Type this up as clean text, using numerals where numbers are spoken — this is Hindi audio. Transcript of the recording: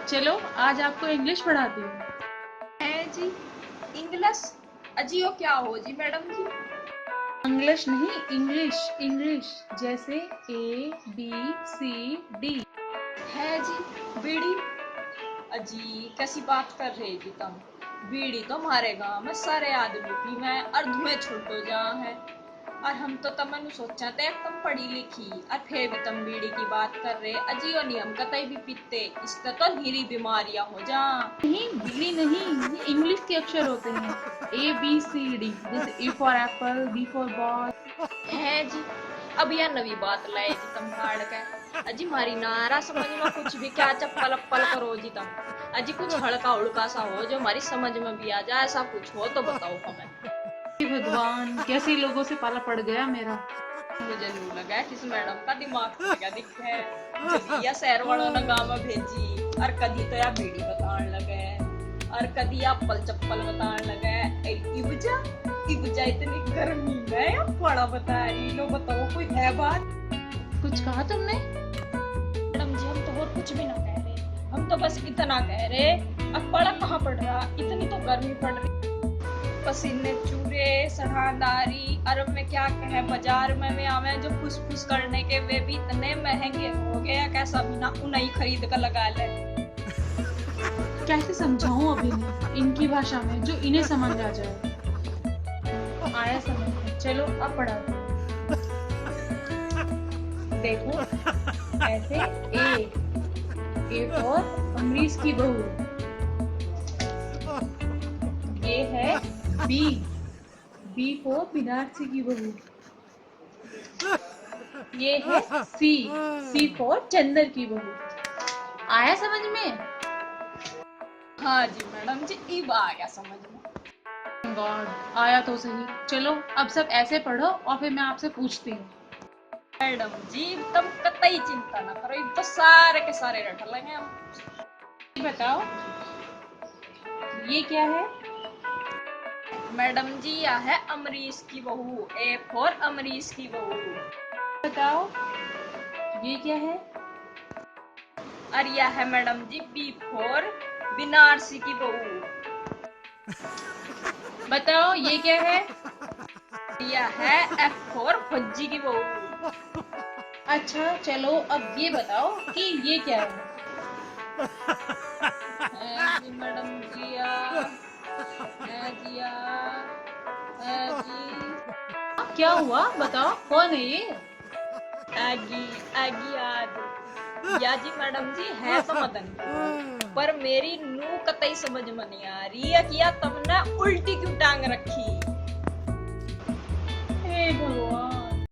चलो आज आपको इंग्लिश पढ़ाती हूँ। है जी। इंग्लिश अजियो क्या हो जी मैडम जी। इंग्लिश नहीं, इंग्लिश इंग्लिश, जैसे ए बी सी डी। है जी। बीड़ी अजी कैसी बात कर रहे जी तुम। बीड़ी तो हमारे गांव में सारे आदमी पी में और धुएं छुटो जहाँ है। और हम तो तमनु सोचा थे तुम पढ़ी लिखी और फिर भी तुम बीड़ी की बात कर रहे अजियो नहीं हम कतई भी पीते इससे तो ढेरी बीमारियां हो जा। नहीं, बीड़ी नहीं, ये इंग्लिश के अक्षर होते हैं। ए बी सी डी, जैसे A for apple, B for ball. है जी। अब यह नवी बात लाए जी तुम काढ़ के। अजी मारी नारा समझ में कुछ भी क्या चप्पल अप्पल करो जी तुम। अजी कुछ हल्का उड़का सा हो जो हमारी समझ में भी आ जाए ऐसा कुछ हो तो बताओ हमें। हे भगवान, कैसे लोगों से पाला पड़ गया मेरा। मुझे यूं लगा किस मैडम का दिमाग खुल गया दिखे। जब यह शहर वालों ने गाँव में भेजी और कदी तो या बीड़ी बताने लगे और कदी या पल चप्पल बताने लगे। इबजा इबजा इतनी गर्मी में बड़ा बता रही लो बताओ कोई है बात। कुछ कहा तुमने? मैडम जी हम तो और कुछ भी ना कह रहे। हम तो बस इतना कह रहे अब पड़ा कहाँ पड़ रहा इतनी तो गर्मी पड़ रही। पसीने चूरे सड़ादारी अरब में क्या कहे बाजार में आवे जो फुस करने के वे भी इतने महंगे हो गए कैसा बिना उन्हें खरीद कर लगा ले। कैसे समझाऊं अभी मैं इनकी भाषा में जो इन्हें समझ आ जाए। आया समझ में, चलो अब पढ़ा दो। देखो, ऐसे ए फॉर अमरीश की बहू, ये है बी फॉर बनारसी की बहू, ये है सी फॉर चंदर की बहू। आया समझ में? हाँ जी मैडम जी अब आ गया समझ में। गॉड, आया तो सही। चलो अब सब ऐसे पढ़ो और फिर मैं आपसे पूछती हूँ। मैडम जी तुम कतई चिंता ना करो अब तो सारे के सारे रट लेंगे हम। बताओ ये क्या है? मैडम जी यह है अमरीश की बहू ए फॉर अमरीश की बहू। बताओ ये क्या है? और यह है madam ji B for Banarasi की बहू। बताओ ये क्या है? यह है एफ फॉर फज्जी की बहू। अच्छा चलो अब ये बताओ कि ये क्या है? जी मैडम जी जी क्या हुआ बताओ, कौन है ये? आगी आगी याद या जी मैडम जी है तो मदन पर मेरी नू कतई समझ में नहीं आ रही है कि या तुमने उल्टी क्यों टांग रखी। हे भगवान।